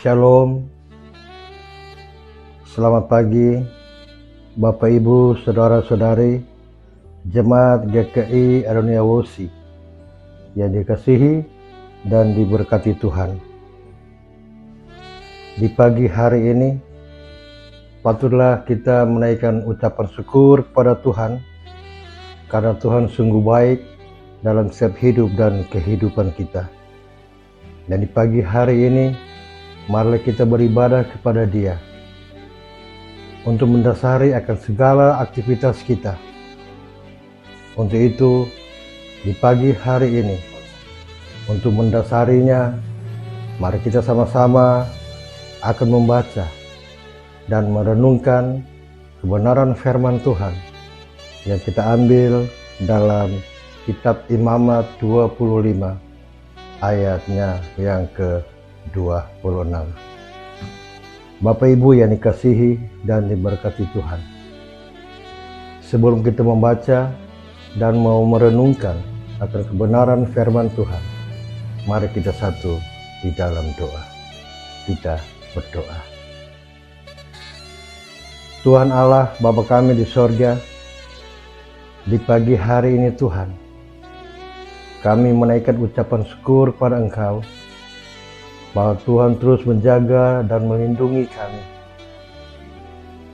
Shalom, selamat pagi Bapak Ibu, Saudara-saudari, Jemaat GKI Arunia Wosi yang dikasihi dan diberkati Tuhan. Di pagi hari ini, patutlah kita menaikkan ucapan syukur kepada Tuhan, karena Tuhan sungguh baik dalam setiap hidup dan kehidupan kita. Dan di pagi hari ini, marilah kita beribadah kepada Dia untuk mendasari akan segala aktivitas kita. Untuk itu, di pagi hari ini, untuk mendasarinya, mari kita sama-sama akan membaca dan merenungkan kebenaran firman Tuhan yang kita ambil dalam kitab Imamat 25 ayatnya yang ke-26. Bapak Ibu yang dikasihi dan diberkati Tuhan, sebelum kita membaca dan mau merenungkan akan kebenaran firman Tuhan, mari kita satu di dalam doa. Kita berdoa. Tuhan Allah, Bapa kami di sorga, di pagi hari ini Tuhan, kami menaikkan ucapan syukur pada Engkau, bahwa Tuhan terus menjaga dan melindungi kami.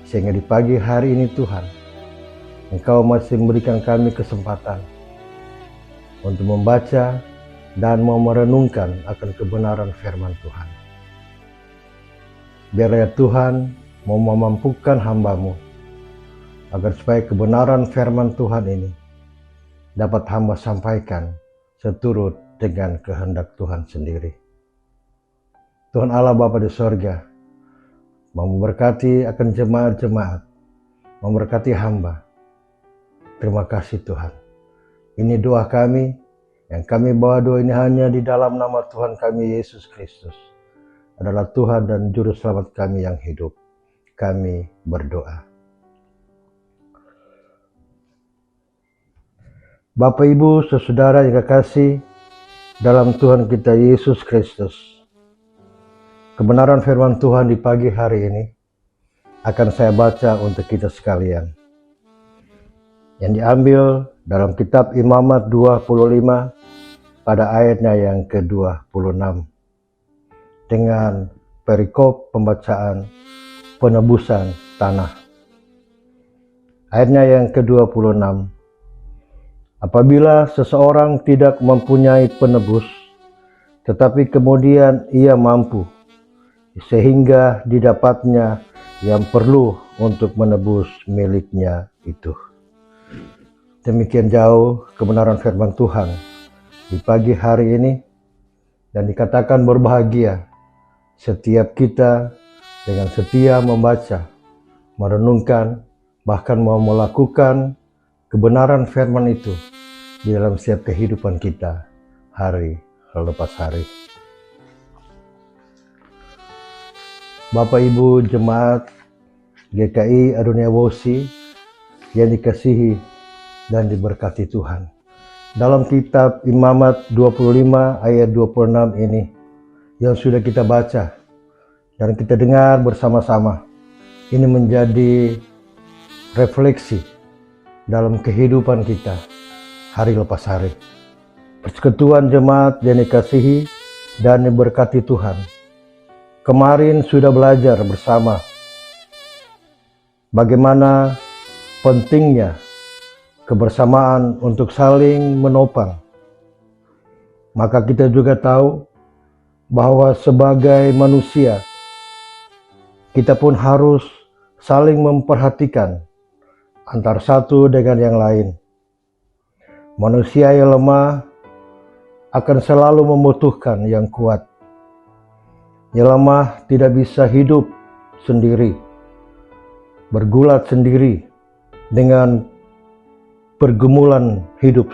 Sehingga di pagi hari ini Tuhan, Engkau masih memberikan kami kesempatan untuk membaca dan mau merenungkan akan kebenaran firman Tuhan. Biarlah Tuhan mau memampukan hamba-Mu, agar supaya kebenaran firman Tuhan ini dapat hamba sampaikan seturut dengan kehendak Tuhan sendiri. Tuhan Allah Bapa di sorga, memberkati akan jemaat-jemaat, memberkati hamba. Terima kasih Tuhan. Ini doa kami, yang kami bawa doa ini hanya di dalam nama Tuhan kami Yesus Kristus, adalah Tuhan dan Juru Selamat kami yang hidup. Kami berdoa. Bapak Ibu, saudara yang kekasih dalam Tuhan kita Yesus Kristus, kebenaran firman Tuhan di pagi hari ini akan saya baca untuk kita sekalian, yang diambil dalam kitab Imamat 25 pada ayatnya yang ke-26 dengan perikop pembacaan penebusan tanah. Ayatnya yang ke-26, apabila seseorang tidak mempunyai penebus, tetapi kemudian ia mampu, sehingga didapatnya yang perlu untuk menebus miliknya itu. Demikian jauh kebenaran firman Tuhan di pagi hari ini, dan dikatakan berbahagia setiap kita dengan setia membaca, merenungkan, bahkan mau melakukan kebenaran firman itu di dalam setiap kehidupan kita hari lepas hari. Bapak Ibu Jemaat GKI Arunia Wosi yang dikasihi dan diberkati Tuhan, dalam kitab Imamat 25 ayat 26 ini yang sudah kita baca dan kita dengar bersama-sama, ini menjadi refleksi dalam kehidupan kita hari lepas hari. Persekutuan jemaat yang dikasihi dan diberkati Tuhan, kemarin sudah belajar bersama bagaimana pentingnya kebersamaan untuk saling menopang. Maka kita juga tahu bahwa sebagai manusia, kita pun harus saling memperhatikan antara satu dengan yang lain. Manusia yang lemah akan selalu membutuhkan yang kuat. Yang lemah tidak bisa hidup sendiri, bergulat sendiri dengan pergumulan hidup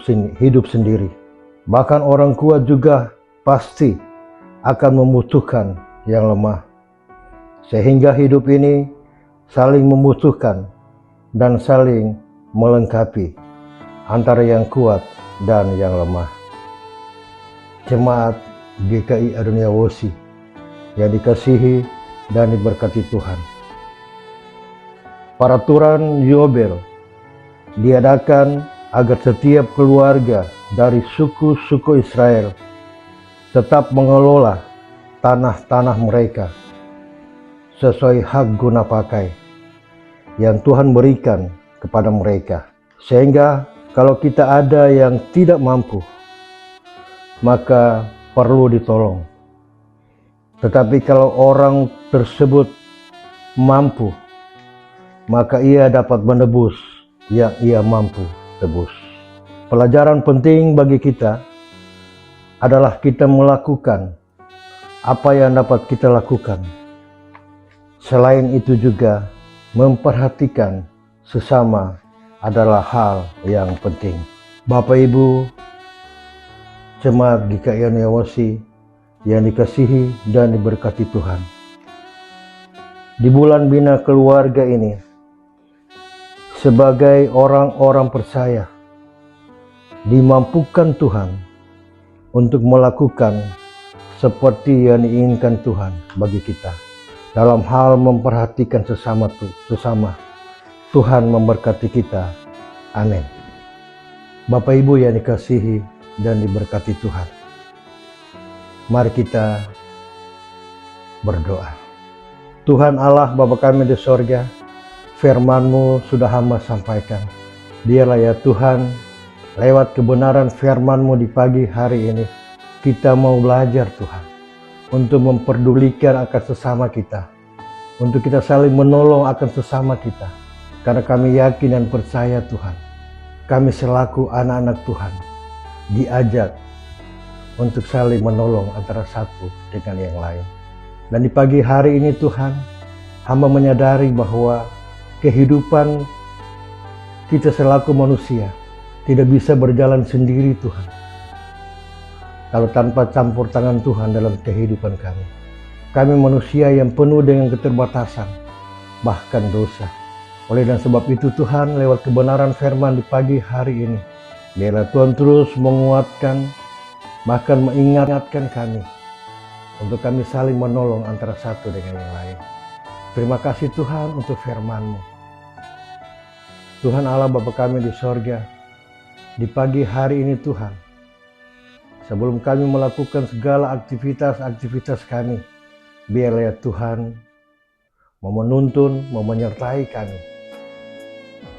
sendiri. Bahkan orang kuat juga pasti akan membutuhkan yang lemah. Sehingga hidup ini saling membutuhkan dan saling melengkapi antara yang kuat dan yang lemah. Jemaat GKI Arunia Wosi yang dikasihi dan diberkati Tuhan. Peraturan Yobel diadakan agar setiap keluarga dari suku-suku Israel tetap mengelola tanah-tanah mereka sesuai hak guna pakai yang Tuhan berikan kepada mereka. Sehingga kalau kita ada yang tidak mampu, maka perlu ditolong. Tetapi kalau orang tersebut mampu, maka ia dapat menebus yang ia mampu tebus. Pelajaran penting bagi kita adalah kita melakukan apa yang dapat kita lakukan. Selain itu juga memperhatikan sesama adalah hal yang penting. Bapak Ibu, jemaat GKI Oniawosi yang dikasihi dan diberkati Tuhan. Di bulan Bina Keluarga ini, sebagai orang-orang percaya, dimampukan Tuhan untuk melakukan seperti yang diinginkan Tuhan bagi kita. Dalam hal memperhatikan sesama. Tuhan memberkati kita. Amin. Bapak Ibu yang dikasihi dan diberkati Tuhan, mari kita berdoa. Tuhan Allah Bapa kami di sorga, firman-Mu sudah hamba sampaikan. Biarlah ya Tuhan, lewat kebenaran firman-Mu di pagi hari ini, kita mau belajar Tuhan, untuk memperdulikan akan sesama kita, untuk kita saling menolong akan sesama kita. Karena kami yakin dan percaya Tuhan, kami selaku anak-anak Tuhan diajak untuk saling menolong antara satu dengan yang lain. Dan di pagi hari ini Tuhan, hamba menyadari bahwa kehidupan kita selaku manusia tidak bisa berjalan sendiri Tuhan, kalau tanpa campur tangan Tuhan dalam kehidupan kami. Kami manusia yang penuh dengan keterbatasan, bahkan dosa. Oleh dan sebab itu Tuhan, lewat kebenaran firman di pagi hari ini, biarlah Tuhan terus menguatkan, bahkan mengingatkan kami, untuk kami saling menolong antara satu dengan yang lain. Terima kasih Tuhan untuk firman-Mu. Tuhan Allah Bapa kami di sorga, di pagi hari ini Tuhan, sebelum kami melakukan segala aktivitas kami, biarlah ya Tuhan menuntun, menyertai kami.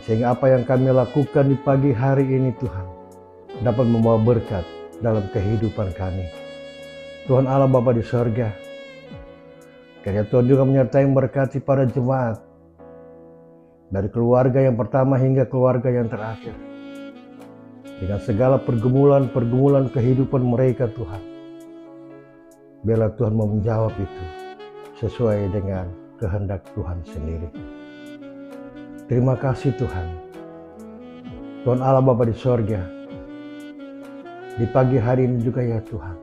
Sehingga apa yang kami lakukan di pagi hari ini Tuhan, dapat membawa berkat dalam kehidupan kami. Tuhan Allah Bapa di sorga, kiranya Tuhan juga menyertai memberkati para jemaat, dari keluarga yang pertama hingga keluarga yang terakhir. Dengan segala pergumulan kehidupan mereka Tuhan, biarlah Tuhan mau menjawab itu sesuai dengan kehendak Tuhan sendiri. Terima kasih Tuhan. Tuhan Allah Bapa di sorga, di pagi hari ini juga ya Tuhan,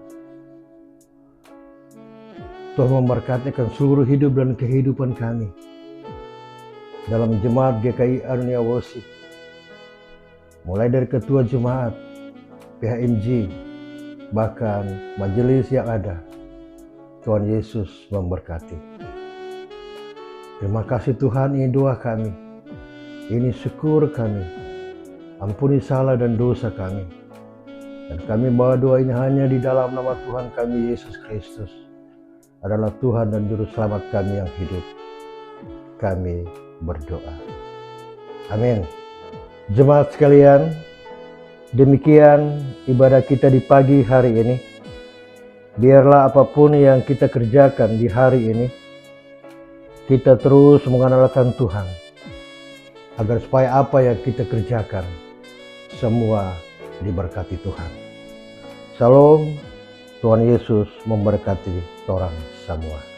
Tuhan memberkatikan seluruh hidup dan kehidupan kami dalam jemaat GKI Oniawosi, mulai dari ketua jemaat, PHMG, bahkan majelis yang ada. Tuhan Yesus memberkati. Terima kasih Tuhan, ini doa kami, ini syukur kami. Ampuni salah dan dosa kami, dan kami bawa doa ini hanya di dalam nama Tuhan kami Yesus Kristus, adalah Tuhan dan Juru Selamat kami yang hidup. Kami berdoa. Amin. Jemaat sekalian, demikian ibadah kita di pagi hari ini. Biarlah apapun yang kita kerjakan di hari ini, kita terus mengandalkan Tuhan, agar supaya apa yang kita kerjakan semua diberkati Tuhan. Shalom, Tuhan Yesus memberkati orang semua.